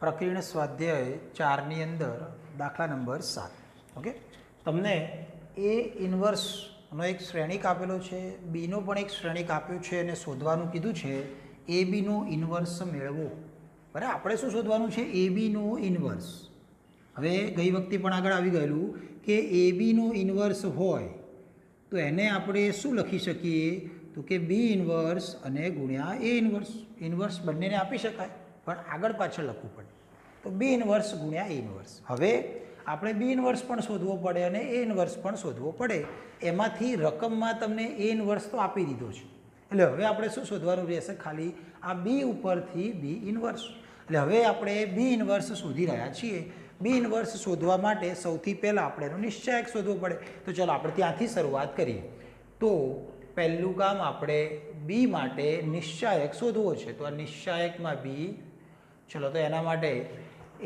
પ્રકીર્ણ સ્વાધ્યાય 4ની અંદર દાખલા નંબર 7. ઓકે, તમને એ ઇન્વર્સનો એક શ્રેણિક આપેલો છે, બીનો પણ એક શ્રેણિક આપ્યો છે અને શોધવાનું કીધું છે એ બીનો ઇન્વર્સ મેળવો. બરાબર, આપણે શું શોધવાનું છે? એ બીનો ઇન્વર્સ. હવે ગઈ વખતે પણ આગળ આવી ગયેલું કે એ બીનો ઇન્વર્સ હોય તો એને આપણે શું લખી શકીએ? તો કે બી ઇન્વર્સ અને ગુણ્યા એ ઇન્વર્સ. ઇન્વર્સ બંનેને આપી શકાય પણ આગળ પાછળ લખવું પડે. તો બી ઇન્વર્સ ગુણ્યા એ ઇન્વર્સ. હવે આપણે બી ઇન્વર્સ પણ શોધવો પડે અને એ ઇન્વર્સ પણ શોધવો પડે. એમાંથી રકમમાં તમને એ ઇન્વર્સ તો આપી દીધો છે, એટલે હવે આપણે શું શોધવાનું રહેશે? ખાલી આ બી ઉપરથી બી ઇન્વર્સ. એટલે હવે આપણે બી ઇન્વર્સ શોધી રહ્યા છીએ. બી ઇન્વર્સ શોધવા માટે સૌથી પહેલાં આપણે એનો નિશ્ચાયક શોધવો પડે. તો ચાલો આપણે ત્યાંથી શરૂઆત કરીએ. તો પહેલું કામ આપણે બી માટે નિશ્ચાયક શોધવો છે. તો આ નિશ્ચાયકમાં બી, ચલો તો એના માટે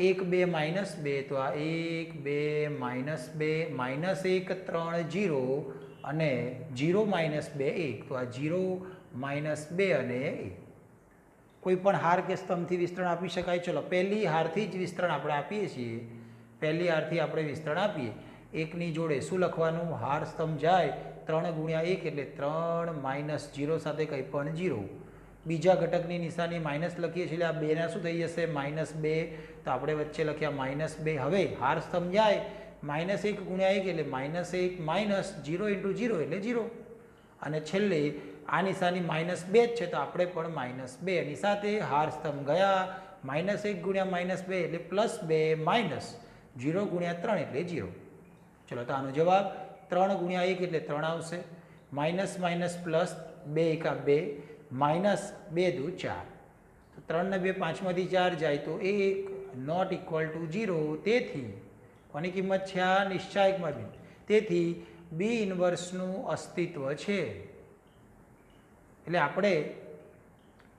1 2 -2, તો આ 1 2 -2 -1 3 0 અને 0 -2 1, તો આ 0 -2 અને 1. કોઈ પણ હાર કે સ્તંભથી વિસ્તરણ આપી શકાય. ચલો પહેલી હારથી જ વિસ્તરણ આપણે આપીએ છીએ. પહેલી હારથી આપણે વિસ્તરણ આપીએ. એકની જોડે શું લખવાનું? હાર સ્તંભ જાય 3 ગુણ્યા 1 એટલે 3 -0 સાથે કંઈ પણ 0. બીજા ઘટકની નિશાની માઇનસ લખીએ છીએ એટલે આ બેના શું થઈ જશે? -2. તો આપણે વચ્ચે લખ્યા -2. હવે હાર સ્તંભ જાય -1 ગુણ્યા 1 એટલે -1 -0 × 0 એટલે 0. અને છેલ્લે આ નિશાની -2 જ છે તો આપણે પણ -2 એની સાથે હાર સ્તંભ ગયા -1 ગુણ્યા -2 એટલે +2 -0 ગુણ્યા 3 એટલે 0. ચલો તો આનો જવાબ 3 ગુણ્યા 1 એટલે 3 આવશે. Minus plus 2 × 2 -2 × 4. તો 3 ને 2 5માંથી 4 જાય તો 1 નોટ ઇક્વલ ટુ 0. તેથી કોની કિંમત છે? આ નિશ્ચાયકમાં બી. તેથી બી ઇન્વર્સનું અસ્તિત્વ છે. એટલે આપણે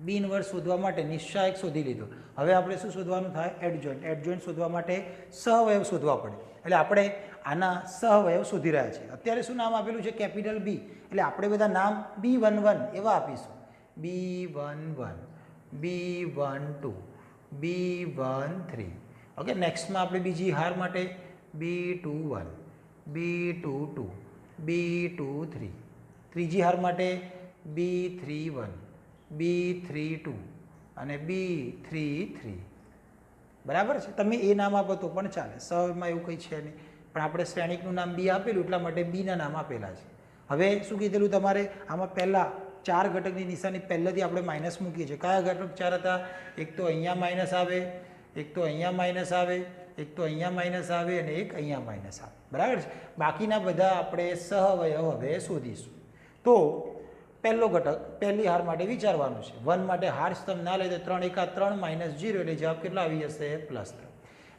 બી ઇન્વર્સ શોધવા માટે નિશ્ચાયક શોધી લીધો. હવે આપણે શું શોધવાનું થાય? એડજોઇન્ટ. એડજોઇન્ટ શોધવા માટે સહવયવ શોધવા પડે. એટલે આપણે આના સહવયવ શોધી રહ્યા છીએ. અત્યારે શું નામ આપેલું છે? Capital B. એટલે આપણે બધા નામ B11 એવા આપીશું. B11, B12, B13. ઓકે, નેક્સ્ટમાં આપણે બીજી હાર માટે B21, B22, B23. ત્રીજી હાર માટે B31, B32 અને B33. બરાબર છે? તમે એ નામ આપો તો પણ ચાલે, સહમાં એવું કંઈ છે નહીં. પણ આપણે શ્રેણિકનું નામ બી આપેલું એટલા માટે બીના નામ આપેલા છે. હવે શું કીધેલું તમારે? આમાં પહેલાં 4 ઘટકની નિશાની પહેલેથી આપણે માઇનસ મૂકીએ છીએ. કયા ઘટક 4 હતા? એક તો અહીંયા માઇનસ આવે, એક તો અહીંયા માઇનસ આવે, એક તો અહીંયા માઇનસ આવે અને એક અહીંયા માઇનસ આવે. બરાબર છે? બાકીના બધા આપણે સહવયવ હવે શોધીશું. તો પહેલો ઘટક પહેલી હાર માટે વિચારવાનું છે. 1 માટે હાર સ્તંભ ના લે તો 3 × 3 -0 એટલે જવાબ કેટલો આવી જશે? +3.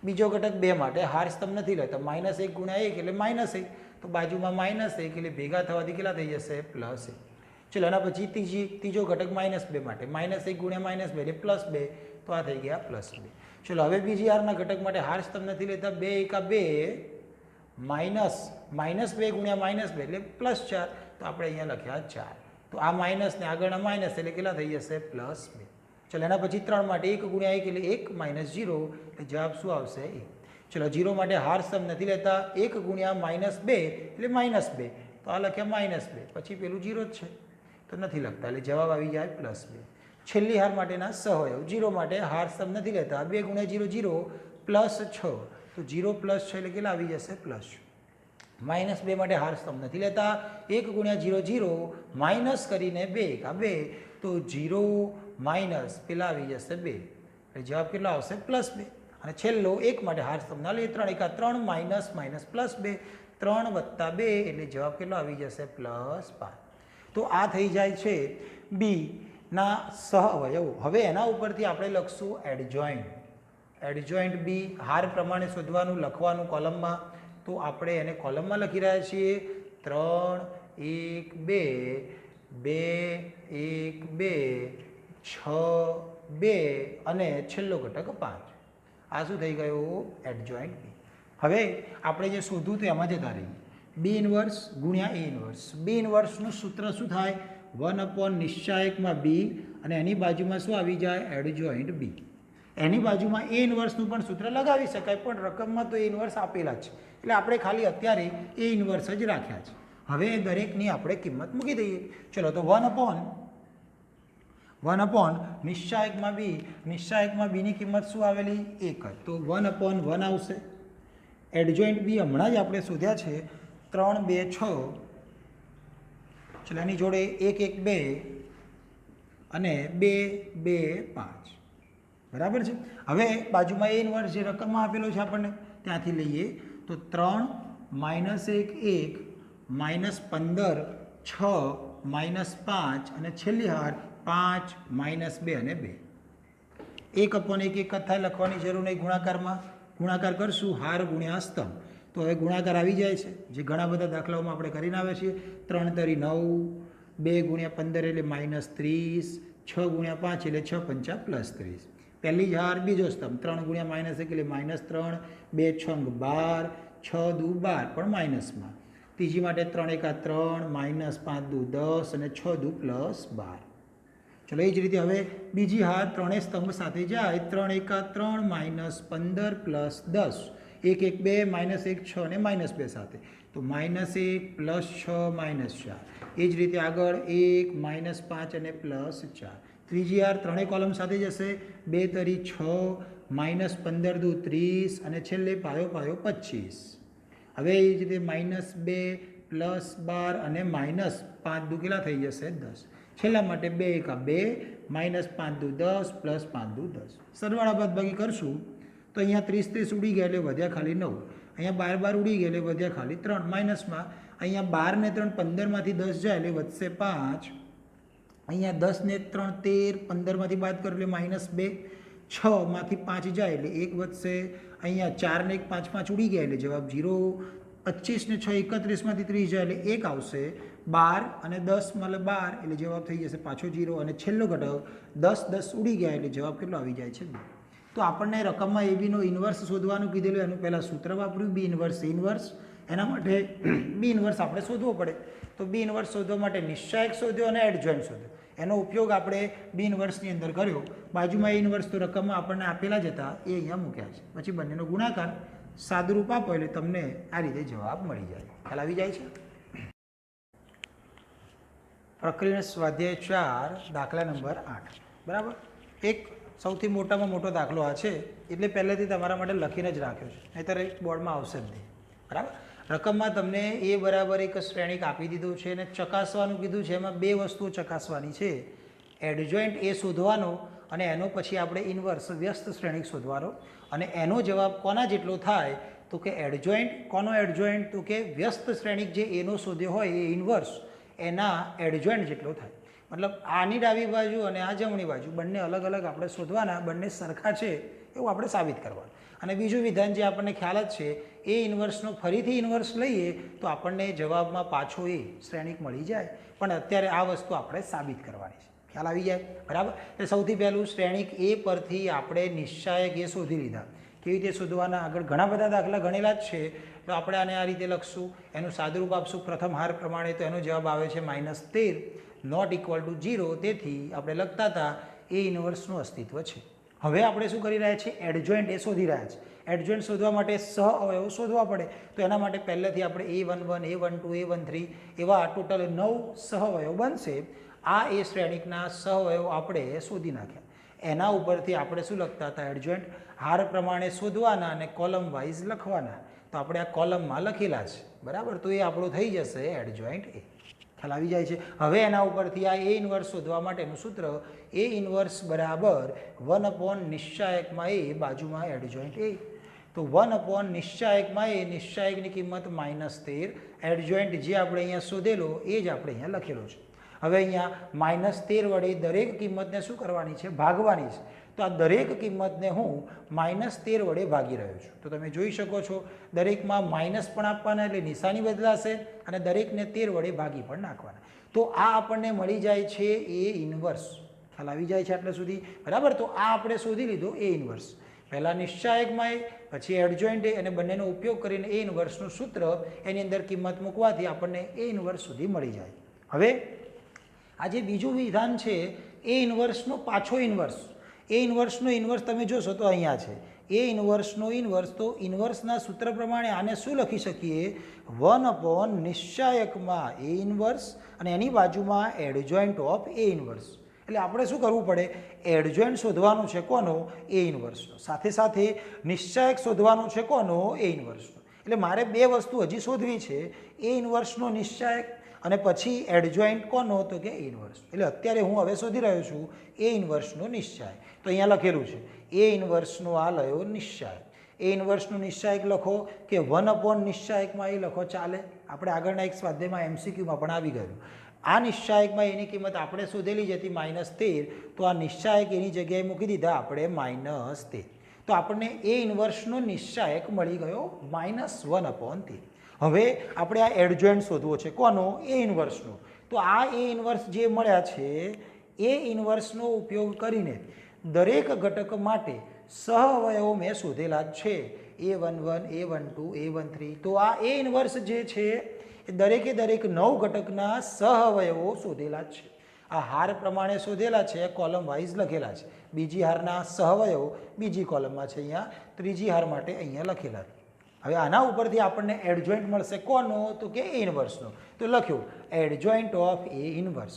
બીજો ઘટક 2 માટે હાર સ્તંભ નથી લેતો, -1 ગુણ્યા 1 એટલે -1, તો બાજુમાં -1 એટલે ભેગા થવાથી કેટલા થઈ જશે? +1. ચલો એના પછી ત્રીજો ઘટક -2 માટે -1 ગુણ્યા -2 એટલે +2, તો આ થઈ ગયા +2. ચલો હવે બીજી હારના ઘટક માટે હાર સ્તંભ નથી લેતા, 2 × 2 -2 ગુણ્યા -2 એટલે +4, તો આપણે અહીંયા લખ્યા 4. તો આ માઇનસ ને આગળના માઇનસ એટલે કેટલા થઈ જશે? +2. ચલો એના પછી 3 માટે 1 ગુણ્યા 1 એટલે 1 -0 એટલે જવાબ શું આવશે? 1. ચલો 0 માટે હાર સ્તંભ નથી લેતા, 1 ગુણ્યા -2 એટલે -2, તો આ લખ્યા -2, પછી પેલું 0 જ છે તો નથી લખતા એટલે જવાબ આવી જાય +2. છેલ્લી હાર માટેના સહવયવ. 0 માટે હાર સ્તંભ નથી લેતા, 2 ગુણ્યા 0 0 +6, તો 0 +6 એટલે કેટલા આવી જશે? +6. -2 માટે હાર સ્તંભ નથી લેતા, 1 ગુણ્યા 0 0 માઇનસ કરીને 2 × 2, તો 0 માઇનસ પેલા આવી જશે 2 એટલે જવાબ કેટલો આવશે? +2. અને છેલ્લો 1 માટે હાર સ્તંભ ના લઈએ, 3 × 3 -2, 3 + 2 એટલે જવાબ કેટલો આવી જશે? +5. તો આ થઈ જાય છે બી ના સહવયવ. હવે એના ઉપરથી આપણે લખશું એડજોઇન્ટ. એડજોઇન્ટ બી હાર પ્રમાણે શોધવાનું, લખવાનું કોલમમાં. તો આપણે એને કોલમમાં લખી રહ્યા છીએ. 3 1 2 2 1 2 6 2 અને છેલ્લો ઘટક 5. આ શું થઈ ગયું? એડજોઇન્ટ બી. હવે આપણે જે શોધવું તો એમાં જતા રહીએ. બી ઇન્વર્સ ગુણ્યા એ ઇન્વર્સ. બી ઇન્વર્સનું સૂત્ર શું થાય? 1/નિશ્ચાયકમાં બી અને એની બાજુમાં શું આવી જાય? એડજોઇન્ટ બી. એની બાજુમાં એ ઇન્વર્સનું પણ સૂત્ર લગાવી શકાય, પણ રકમમાં તો એ ઇન્વર્સ આપેલા જ છે, એટલે આપણે ખાલી અત્યારે એ ઇન્વર્સ જ રાખ્યા છે. હવે દરેકની આપણે કિંમત મૂકી દઈએ. ચલો, તો 1 નિશ્ચાયકમાં બીની કિંમત શું આવેલી? 1 જ, તો 1/1 આવશે. એડજોઇન્ટ બી હમણાં જ આપણે શોધ્યા છે 3 2 6. ચલો, એની જોડે 1 1 2 અને 2 2 5. બરાબર છે. હવે બાજુમાં એ ઇન્વર્સ જે રકમમાં આપેલો છે આપણને ત્યાંથી લઈએ, તો 3 -1 1 -15 6 -5 અને છેલ્લી હાર 5 -2 અને 2. 1/1 1 જ થાય, લખવાની જરૂર નહીં. ગુણાકાર કરશું હાર ગુણ્યા સ્તંભ, તો હવે ગુણાકાર આવી જાય છે, જે ઘણા બધા દાખલાઓમાં આપણે કરીને આવે છીએ. 3 તરી 9, 2 ગુણ્યા 15 એટલે -30, 6 ગુણ્યા 5 એટલે 6 5 +30. પહેલી જ હાર, બીજો સ્તંભ 3 ગુણ્યા -1 એટલે -3, 2 6 12, 6 દુ 12 પણ માઇનસમાં. ત્રીજી માટે 3 1 3, -5 દુ 10 અને 6 દુ +12. ચલો, એ જ રીતે હવે બીજી હાર ત્રણેય સ્તંભ સાથે જાય. 3 1 3, -15 +10, 1 1 2, -1 6 અને -2 સાથે, તો -1 +6 -4. એ જ રીતે આગળ 1 -5 અને +4. ત્રીજી હાર ત્રણેય કોલમ સાથે જશે. 2 તરી 6, -15 દુ 30 અને છેલ્લે પાયો 25. હવે એ જ રીતે -2 +12 અને -5 દુ કેટલા થઈ જશે? 10. છેલ્લા માટે 2 1 2, -5 દુ 10 +5 દુ 10. સરવાળા બાદબાકી કરશું તો અહીંયા 30 30 ઉડી ગયા એટલે વધ્યા ખાલી 9. અહીંયા 12 12 ઉડી ગયા એટલે વધ્યા ખાલી 3. માઇનસમાં અહીંયા 12 ને 3 15માંથી 10 જાય એટલે વધશે 5. અહીંયા 10 ને 3 13, 15માંથી બાદ કરો એટલે -2. 6માંથી 5 જાય એટલે 1 વધશે. અહીંયા 4 ને 1 5 5 ઉડી ગયા એટલે જવાબ 0. 25 ને 6 31માંથી 30 જાય એટલે 1 આવશે. 12 અને 10 મળે 12 એટલે જવાબ થઈ જશે પાછો 0. અને છેલ્લો ઘટક 10 10 ઉડી ગયા એટલે જવાબ કેટલો આવી જાય છે? 2. તો આપણને રકમમાં એબીનો ઇન્વર્સ શોધવાનું કીધેલું, એનું પહેલાં સૂત્ર વાપર્યું બી ઇન્વર્સ ઇન્વર્સ. એના માટે બી ઇન્વર્સ આપણે શોધવો પડે, તો બી ઇન્વર્સ શોધવા માટે નિશ્ચાયક શોધ્યો અને એડજોઇન્ટ શોધ્યો. એનો ઉપયોગ આપણે બી ઇન્વર્સની અંદર કર્યો. બાજુમાં એ ઇન્વર્સ તો રકમમાં આપણને આપેલા જ હતા, એ અહીંયા મૂક્યા છે. પછી બંનેનો ગુણાકાર સાદુરૂપ આપો એટલે તમને આ રીતે જવાબ મળી જાય. ખ્યાલ આવી જાય છે? પ્રક્રિયા સ્વાધ્યાય 4 દાખલા નંબર 8. બરાબર. એક સૌથી મોટામાં મોટો દાખલો આ છે, એટલે પહેલેથી તમારા માટે લખીને જ રાખ્યો છે, નહીંતર બોર્ડમાં આવશે જ નહીં. બરાબર. રકમમાં તમને એ બરાબર એક શ્રેણિક આપી દીધું છે અને ચકાસવાનું કીધું છે. એમાં બે વસ્તુઓ ચકાસવાની છે. એડજોઇન્ટ એ શોધવાનો અને એનો પછી આપણે ઇન્વર્સ વ્યસ્ત શ્રેણિક શોધવાનો. અને એનો જવાબ કોના જેટલો થાય? તો કે એડજોઇન્ટ. કોનો એડજોઇન્ટ? તો કે વ્યસ્ત શ્રેણિક જે એનો શોધ્યો હોય એ ઇન્વર્સ એના એડજોઇન્ટ જેટલો થાય. મતલબ આની ડાબી બાજુ અને આ જમણી બાજુ બંને અલગ અલગ આપણે શોધવાના, બંને સરખા છે એવું આપણે સાબિત કરવાનું. અને બીજું વિધાન જે આપણને ખ્યાલ જ છે, એ ઇન્વર્સનો ફરીથી ઇન્વર્સ લઈએ તો આપણને જવાબમાં પાછો એ શ્રેણિક મળી જાય. પણ અત્યારે આ વસ્તુ આપણે સાબિત કરવાની છે. ખ્યાલ આવી જાય? બરાબર. એટલે સૌથી પહેલું શ્રેણિક એ પરથી આપણે નિશ્ચાયક એ શોધી લીધા. કેવી રીતે શોધવાના? આગળ ઘણા બધા દાખલા ગણેલા જ છે, તો આપણે આને આ રીતે લખશું. એનું સાદુરૂપ આપશું પ્રથમ હાર પ્રમાણે, તો એનો જવાબ આવે છે -13 નોટ ઇક્વલ ટુ 0. તેથી આપણે લખતા હતા એ ઇન્વર્સનું અસ્તિત્વ છે. હવે આપણે શું કરી રહ્યા છીએ? એડજોઇન્ટ એ શોધી રહ્યા છીએ. એડજોઇન્ટ શોધવા માટે સહ અવયવો શોધવા પડે, તો એના માટે પહેલેથી આપણે A11 A12 A13 એવા ટોટલ 9 સહ અવયવ બનશે. આ એ શ્રેણિકના સહ અવયવ આપણે શોધી નાખ્યા. એના ઉપરથી આપણે શું લખતા હતા? એડજોઇન્ટ હાર પ્રમાણે શોધવાના અને કોલમ વાઇઝ લખવાના. તો આપણે આ કોલમમાં લખેલા છે. બરાબર. તો એ આપણું થઈ જશે એડજોઇન્ટ એ. ખ્યાલ આવી જાય છે? હવે એના ઉપરથી આ એ ઇન્વર્સ શોધવા માટેનું સૂત્ર એ ઇન્વર્સ બરાબર 1 નિશ્ચાયકમાં એ બાજુમાં એડજોઇન્ટ એ. તો 1 નિશ્ચાયકમાં એ, નિશ્ચાયકની કિંમત -13, એડજોઇન્ટ જે આપણે અહીંયા શોધેલો એ જ આપણે અહીંયા લખેલો છે. હવે અહીંયા -13 વડે દરેક કિંમતને શું કરવાની છે? ભાગવાની છે. તો આ દરેક કિંમતને હું -13 વડે ભાગી રહ્યો છું. તો તમે જોઈ શકો છો દરેકમાં માઇનસ પણ આપવાના એટલે નિશાની બદલાશે અને દરેકને 13 વડે ભાગી પણ નાખવાના. તો આ આપણને મળી જાય છે એ ઇન્વર્સ. ખ્યાલ આવી જાય છે આટલે સુધી? બરાબર. તો આ આપણે શોધી લીધો એ ઇન્વર્સ. પહેલાં નિશ્ચાયકમાં એ, પછી એડજોઇન્ટ એ, અને બંનેનો ઉપયોગ કરીને એ ઇન્વર્સનું સૂત્ર એની અંદર કિંમત મૂકવાથી આપણને એ ઇન્વર્સ સુધી મળી જાય. હવે આ જે બીજું વિધાન છે એ ઇન્વર્સનો પાછો ઇન્વર્સ, એ ઇન્વર્સનો ઇન્વર્સ તમે જોશો તો અહીંયા છે એ ઇન્વર્સનો ઇન્વર્સ, તો ઇન્વર્સના સૂત્ર પ્રમાણે આને શું લખી શકીએ? 1 નિશ્ચાયકમાં એ ઇન્વર્સ અને એની બાજુમાં એડજોઇન્ટ ઓફ એ ઇન્વર્સ. એટલે આપણે શું કરવું પડે? એડજોઇન્ટ શોધવાનું છે કોનો? એ ઇન્વર્સનો. સાથે સાથે નિશ્ચાયક શોધવાનું છે કોનો? એ ઇન્વર્સનો. એટલે મારે બે વસ્તુ હજી શોધવી છે, એ ઇન્વર્સનો નિશ્ચાયક અને પછી એડજોઇન્ટ કોનો? તો કે એ ઇન્વર્સ. એટલે અત્યારે હું હવે શોધી રહ્યો છું એ ઇન્વર્સનો નિશ્ચાયક. તો અહીંયા લખેલું છે એ ઇન્વર્સનો આ લયો નિશ્ચાયક. એ ઇન્વર્સનો નિશ્ચાયક લખો કે 1 નિશ્ચાયકમાં એ લખો, ચાલે. આપણે આગળના એક સ્વાધ્યાયમાં એમસીક્યુમાં પણ આવી ગયું. આ નિશ્ચાયકમાં એની કિંમત આપણે શોધેલી જ હતી -13, તો આ નિશ્ચાયક એની જગ્યાએ મૂકી દીધા આપણે -13. તો આપણને એ ઇન્વર્સનો નિશ્ચાયક મળી ગયો -1/13. હવે આપણે આ એડજોઇન્ટ શોધવો છે કોનો? એ ઇન્વર્સનો. તો આ એ ઇન્વર્સ જે મળ્યા છે એ ઇન્વર્સનો ઉપયોગ કરીને દરેક ઘટક માટે સહઅવયવો મેં શોધેલા જ છે. A11, A12, A13. તો આ એ ઇન્વર્સ જે છે એ દરેકે દરેક 9 ઘટકના સહઅવયવો શોધેલા જ છે. આ હાર પ્રમાણે શોધેલા છે, કોલમ વાઇઝ લખેલા છે. બીજી હારના સહઅવયવો બીજી કોલમમાં છે, અહીંયા ત્રીજી હાર માટે અહીંયા લખેલા છે. હવે આના ઉપરથી આપણને એડજોઇન્ટ મળશે કોનો? તો કે એ ઇન્વર્સનો. તો લખ્યું એડજોઇન્ટ ઓફ એ ઇન્વર્સ.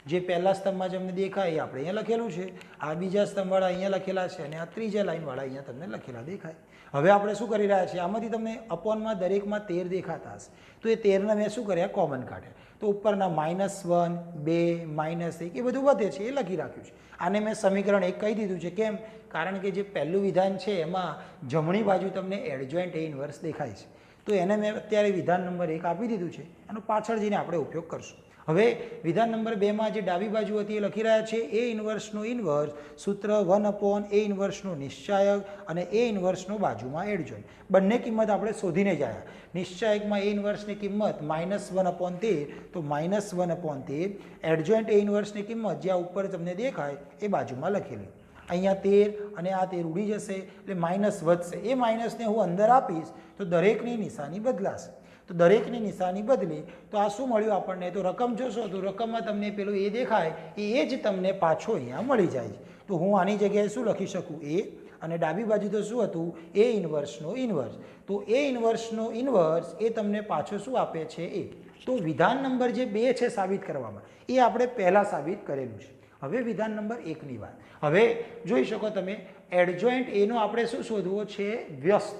જે પહેલા સ્તંભમાં તમને દેખાય એ આપણે અહીંયા લખેલું છે, આ બીજા સ્તંભવાળા અહીંયા લખેલા છે અને આ ત્રીજા લાઈનવાળા અહીંયા તમને લખેલા દેખાય. હવે આપણે શું કરી રહ્યા છીએ? આમાંથી તમને અપોનમાં દરેકમાં 13 દેખાતા હશે, તો એ 13ને મેં શું કર્યા? કોમન કાઢ્યા. તો ઉપરના -1, -2, -1 એ બધું વધે છે એ લખી રાખ્યું છે. આને મેં સમીકરણ 1 કહી દીધું છે. કેમ? કારણ કે જે પહેલું વિધાન છે એમાં જમણી બાજુ તમને એડજોઇન્ટ એ ઇન્વર્સ દેખાય છે, તો એને મેં અત્યારે વિધાન નંબર 1 આપી દીધું છે. એનો પાછળ જઈને આપણે ઉપયોગ કરશું. હવે વિધાન નંબર 2માં જે ડાબી બાજુ હતી એ લખી રહ્યા છે એ ઇન્વર્સનો ઇન્વર્સ, સૂત્ર 1 એ ઇન્વર્સનો નિશ્ચાયક અને એ ઇન્વર્સનો બાજુમાં એડજોઇન્ટ. બંને કિંમત આપણે શોધીને જ આવ્યા. નિશ્ચાયકમાં એ ઇન્વર્સની કિંમત -1/13, તો -1/13. એડજોઇન્ટ એ ઇન્વર્સની કિંમત જ્યાં ઉપર તમને દેખાય એ બાજુમાં લખેલી. અહીંયા 13 અને આ 13 ઉડી જશે એટલે માઇનસ વધશે. એ માઇનસને હું અંદર આપીશ તો દરેકની નિશાની બદલાશે. તો દરેકની નિશાની બદલી તો આ શું મળ્યું આપણને? તો રકમ જોશો તો રકમમાં તમને પેલું એ દેખાય એ જ તમને પાછો અહીંયા મળી જાય છે. તો હું આની જગ્યાએ શું લખી શકું? એ. અને ડાબી બાજુ તો શું હતું? એ ઇન્વર્સનો ઇન્વર્સ. તો એ ઇન્વર્સનો ઇન્વર્સ એ તમને પાછો શું આપે છે? એ. તો વિધાન નંબર જે 2 છે સાબિત કરવામાં, એ આપણે પહેલાં સાબિત કરેલું છે. હવે વિધાન નંબર 1ની વાત. હવે જોઈ શકો તમે એડજોઇન્ટ એનો આપણે શું શોધવો છે? વ્યસ્ત.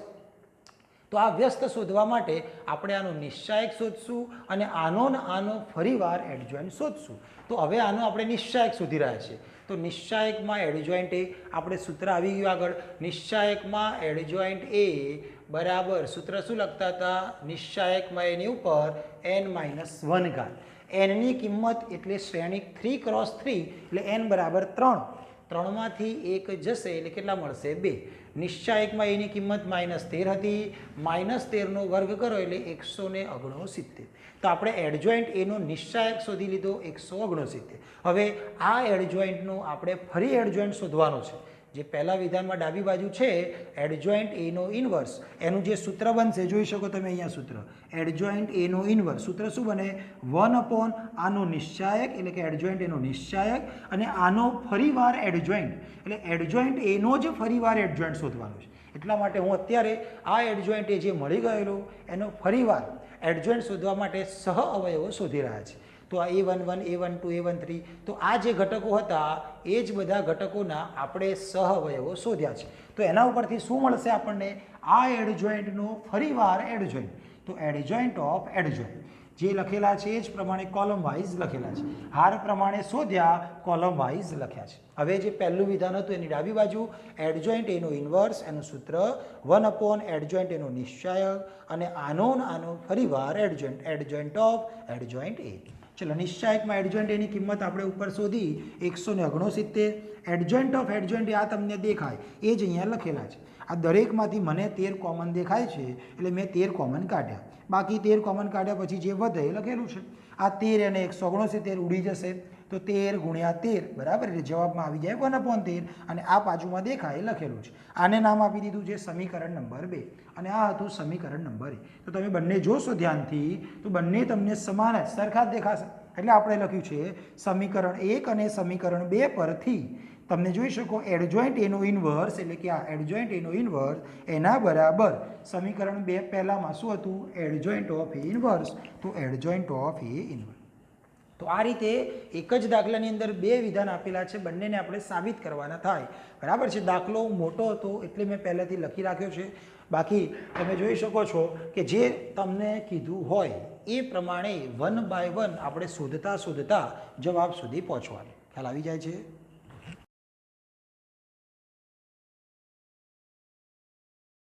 તો આ વ્યસ્ત શોધવા માટે આપણે આનો નિશ્ચાયક શોધશું અને આનો ફરીવાર એડજોઇન્ટ શોધશું. તો હવે આનો આપણે નિશ્ચાયક શોધી રહ્યા છીએ. તો નિશ્ચાયકમાં એડજોઇન્ટ એ આપણે સૂત્ર આવી ગયું આગળ. નિશ્ચાયકમાં એડજોઇન્ટ એ બરાબર સૂત્ર શું લખતા હતા? નિશ્ચાયકમાં એની ઉપર n-1 એનની કિંમત એટલે શ્રેણિક 3x3 એટલે n બરાબર 3. 3માંથી 1 જશે એટલે કેટલા મળશે? 2. નિશ્ચાયકમાં એની કિંમત -13 હતી, -13નો વર્ગ કરો એટલે 169. તો આપણે એડજોઇન્ટ એનો નિશ્ચાયક શોધી લીધો 169. હવે આ એડજોઇન્ટનો આપણે ફરી એડજોઇન્ટ શોધવાનો છે. જે પહેલા વિધાનમાં ડાબી બાજુ છે એડજોઇન્ટ એનો ઇન્વર્સ, એનું જે સૂત્ર બનશે જોઈ શકો તમે અહીંયા સૂત્ર એડજોઇન્ટ એનો ઇન્વર્સ. સૂત્ર શું બને? 1 આનો નિશ્ચાયક એટલે કે એડજોઇન્ટ એનો નિશ્ચાયક અને આનો ફરીવાર એડજોઇન્ટ એટલે એડજોઇન્ટ એનો જ ફરીવાર એડજોઇન્ટ શોધવાનો છે. એટલા માટે હું અત્યારે આ એડજોઇન્ટ એ જે મળી ગયેલો એનો ફરીવાર એડજોઇન્ટ શોધવા માટે સહ અવયવો શોધી રહ્યા છે. તો આ A11, A12, A13 તો આ જે ઘટકો હતા એ જ બધા ઘટકોના આપણે સહઅવયવો શોધ્યા છે. તો એના ઉપરથી શું મળશે આપણને? આ એડજોઇન્ટનો ફરીવાર એડજોઇન્ટ. તો એડજોઇન્ટ ઓફ એડજોઇન્ટ જે લખેલા છે એ જ પ્રમાણે કોલમ વાઇઝ લખેલા છે. હાર પ્રમાણે શોધ્યા, કોલમ વાઇઝ લખ્યા છે. હવે જે પહેલું વિધાન હતું એની ડાબી બાજુ એડજોઇન્ટ એનો ઇન્વર્સ, એનું સૂત્ર 1 એડજોઇન્ટ એનો નિશ્ચાયક અને આનો ફરીવાર એડજોઇન્ટ, એડજોઇન્ટ ઓફ એડજોઇન્ટ એ. ચલો નિશ્ચાયકમાં એડજોઇન્ટ એની કિંમત આપણે ઉપર શોધી 169. એડજોઇન્ટ ઓફ એડજોઇન્ટ આ તમને દેખાય એ જ અહીંયા લખેલા છે. આ દરેકમાંથી મને 13 કોમન દેખાય છે એટલે મેં 13 કોમન કાઢ્યા. બાકી 13 કોમન કાઢ્યા પછી જે વધે એ લખેલું છે. આ 13 અને 169 ઉડી જશે તો 13 × 13 બરાબર એટલે જવાબમાં આવી જાય 1/13 અને આ બાજુમાં દેખાય એ લખેલું છે. આને નામ આપી દીધું છે સમીકરણ નંબર 2 અને આ હતું સમીકરણ નંબર 1. તો તમે બંને જોશો ધ્યાનથી તો બંને તમને સમાન જ સરખા જ દેખાશે. એટલે આપણે લખ્યું છે સમીકરણ 1 અને સમીકરણ 2 પરથી તમને જોઈ શકો એડજોઇન્ટ એનો ઇન્વર્સ એટલે કે આ એડજોઇન્ટ એનો ઇન્વર્સ એના બરાબર સમીકરણ 2 પહેલામાં શું હતું એડજોઇન્ટ ઓફ એ ઇન્વર્સ તો એડજોઇન્ટ ઓફ એ ઇન્વર્સ તો આ રીતે એક જ દાખલાની અંદર બે વિધાન આપેલા છે બંનેને આપણે સાબિત કરવાના થાય બરાબર છે દાખલો મોટો હતો એટલે મેં પહેલાંથી લખી રાખ્યો છે બાકી તમે જોઈ શકો છો કે જે તમને કીધું હોય એ પ્રમાણે 1 બાય 1 આપણે શોધતા જવાબ સુધી પહોંચવાનું ખ્યાલ આવી જાય છે